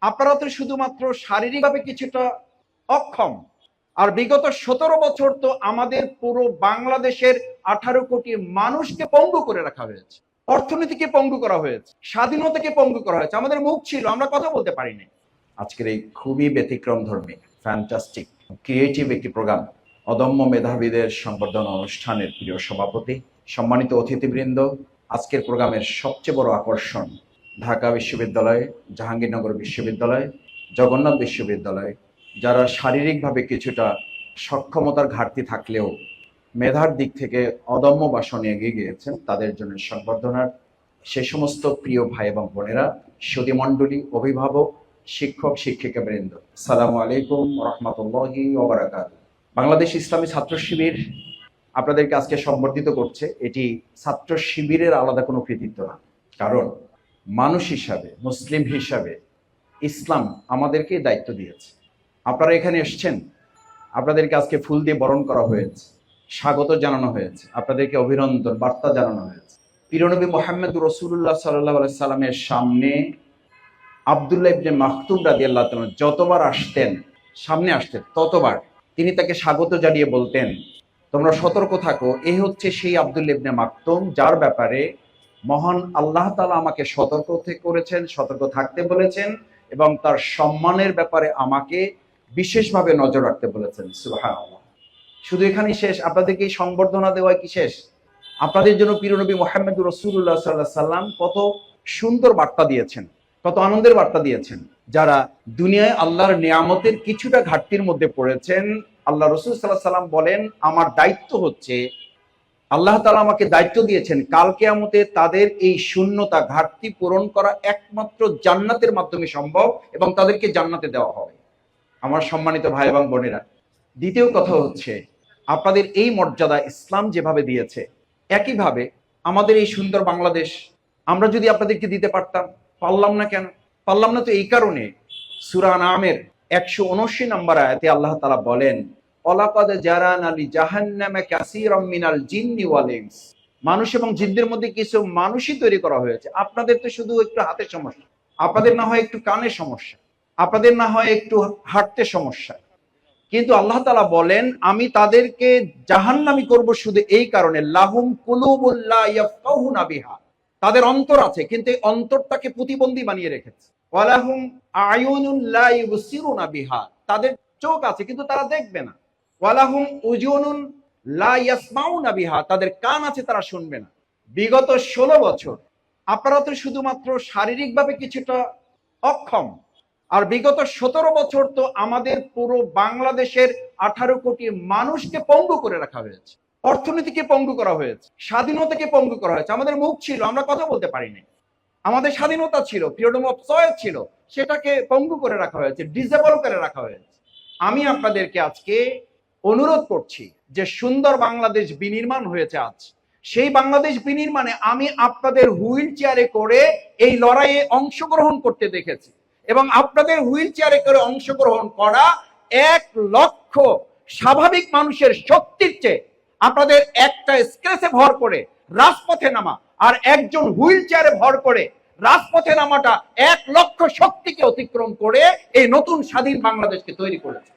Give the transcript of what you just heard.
আপনারা তো শুধুমাত্র শারীরিকভাবে কিছুটা অক্ষম, আর বিগত 17 বছর তো আমাদের পুরো বাংলাদেশের 18 কোটি মানুষকে পঙ্গু করে রাখা হয়েছে, অর্থনীতিকে পঙ্গু করা হয়েছে, স্বাধীনতাকে পঙ্গু করা হয়েছে। আমাদের মুখ ছিল, আমরা কথা বলতে পারিনি। আজকের এই খুবই ব্যতিক্রম ধর্মী, ফ্যান্টাস্টিক, ক্রিয়েটিভ একটি প্রোগ্রাম, অদম্য মেধাবীদের সংবর্ধনা অনুষ্ঠানের প্রিয় সভাপতি, সম্মানিত অতিথিবৃন্দ, আজকের প্রোগ্রামের সবচেয়ে বড় আকর্ষণ ঢাকা বিশ্ববিদ্যালয়, জাহাঙ্গীরনগর বিশ্ববিদ্যালয়, জগন্নাথ বিশ্ববিদ্যালয়, যারা শারীরিকভাবে কিছুটা সক্ষমতার ঘাটতি থাকলেও মেধার দিক থেকে অদম্য বাসনে এগিয়ে গিয়েছেন, তাদের জন্য সংবর্ধনার সে সমস্ত প্রিয় ভাই এবং বোনেরা, সুধীমণ্ডলী, অভিভাবক, শিক্ষক শিক্ষিকা বৃন্দ, আসসালামু আলাইকুম রহমতুল্লাহি ওয়া বারাকাতুহু। বাংলাদেশ ইসলামী ছাত্র শিবির আপনাদেরকে আজকে সম্বর্ধিত করছে। এটি ছাত্র শিবিরের আলাদা কোনো কৃতিত্ব না, কারণ মানুষ হিসাবে, মুসলিম হিসাবে ইসলাম আমাদেরকে দায়িত্ব দিয়েছে। আপনারা এখানে এসছেন, আপনাদেরকে আজকে ফুল দিয়ে বরণ করা হয়েছে, স্বাগত জানানো হয়েছে, আপনাদেরকে অভিনন্দন বার্তা জানানো হয়েছে। প্রিয়নবী মুহাম্মদ রাসূলুল্লাহ সাল্লাল্লাহু আলাইহি সাল্লামের সামনে আব্দুল্লাহ ইবনে মাকতুম রাদিয়াল্লাহু তাআলা যতবার আসতেন, সামনে আসতেন, ততবার তিনি তাকে স্বাগত জানিয়ে বলতেন, তোমরা সতর্ক থাকো, এই হচ্ছে সেই আব্দুল্লাহ ইবনে মাকতুম যার ব্যাপারে মহান আল্লাহ তাআলা আমাকে সতর্ক করেছেন, সতর্ক থাকতে বলেছেন এবং তার সম্মানের ব্যাপারে আমাকে বিশেষভাবে নজর রাখতে বলেছেন। সুবহানাল্লাহ। শুধু এখানেই শেষ? আপনাদেরকে এই সংবর্ধনা দেওয়া কি শেষ? আপনাদের জন্য প্রিয়নবী মুহাম্মদ রাসূলুল্লাহ সাল্লাল্লাহু আলাইহি সাল্লাম কত সুন্দর বার্তা দিয়েছেন, কত আনন্দের বার্তা দিয়েছেন। যারা দুনিয়ায় আল্লাহর নিয়ামতের কিছুটা ঘাটতির মধ্যে পড়েছেন, আল্লাহ রাসূল সাল্লাল্লাহু আলাইহি সাল্লাম বলেন, আমার দায়িত্ব হচ্ছে, আল্লাহ তাআলা আমাকে দায়িত্ব দিয়েছেন, কাল কিয়ামতে তাদের এই শূন্যতা, ঘাটতি পূরণ করা একমাত্র জান্নাতের মাধ্যমে সম্ভব এবং তাদেরকে জান্নাতে দেওয়া হবে। আমার সম্মানিত ভাই এবং বোনেরা, দ্বিতীয় কথা হচ্ছে, আপনাদের এই মর্যাদা ইসলাম যেভাবে দিয়েছে, একইভাবে আমাদের এই সুন্দর বাংলাদেশ আমরা যদি আপনাদেরকে দিতে পারতাম, পারলাম না কেন? পারলাম না তো এই কারণে, সূরা আনআমের 179 নম্বর আয়াতে আল্লাহ তাআলা বলেন, ওয়ালাকাদ জারানা লি জাহান্নামা কাসীরাম মিনাল জিন্নি ওয়াল ইনস, মানুষ এবং জিনদের মধ্যে কিছু মানুষই তৈরি করা হয়েছে। আপনাদের তো শুধু একটু হাতের সমস্যা, আপনাদের না হয় একটু কানের সমস্যা, আপনাদের না হয় একটু হাঁটতে সমস্যা, কিন্তু আল্লাহ তাআলা বলেন, আমি তাদেরকে জাহান্নামী করব শুধু এই কারণে, লাহুম কুলুবুল লা ইয়াফকাহুনা বিহা, তাদের অন্তর আছে কিন্তু এই অন্তরটাকে প্রতিবন্ধী বানিয়ে রেখেছে। ওয়ালাহুম আয়ুনুন লা ইউবসিরুনা বিহা, তাদের চোখ আছে কিন্তু তারা দেখবে না। ওয়ালাহুম উজুনুন লা ইয়াসমাউনা বিহা, তাদের কান আছে তারা শুনবে না। বিগত 16 বছর আপনারা তো শুধুমাত্র শারীরিকভাবে কিছুটা অক্ষম, আর বিগত 17 বছর তো আমাদের পুরো বাংলাদেশের 18 কোটি মানুষকে পঙ্গু করে রাখা হয়েছে, অর্থনীতিকে পঙ্গু করা হয়েছে, স্বাধীনতাকে পঙ্গু করা হয়েছে। আমাদের মুখ ছিল, আমরা কথা বলতে পারিনি। আমাদের স্বাধীনতা ছিল, ফ্রিডম অফ চয়েস ছিল, সেটাকে পঙ্গু করে রাখা হয়েছে, ডিসেবল করে রাখা হয়েছে। আমি আপনাদেরকে আজকে অনুরোধ করছি যে সুন্দর বাংলাদেশ বিনির্মাণ হয়েছে আজ, সেই বাংলাদেশ বিনির্মাণে আমি আপনাদের হুইল চেয়ারে করে এই লড়াইয়ে অংশগ্রহণ করতে দেখেছি এবং আপনাদের হুইল চেয়ারে করে অংশগ্রহণ করা 1 লক্ষ স্বাভাবিক মানুষের শক্তির চেয়ে আপনাদের একটা স্ক্র্যাচে ভর করে রাজপথে নামা আর একজন হুইল চেয়ারে ভর করে রাজপথে নামাটা 1 লক্ষ শক্তিকে অতিক্রম করে এই নতুন স্বাধীন বাংলাদেশকে তৈরি করেছে।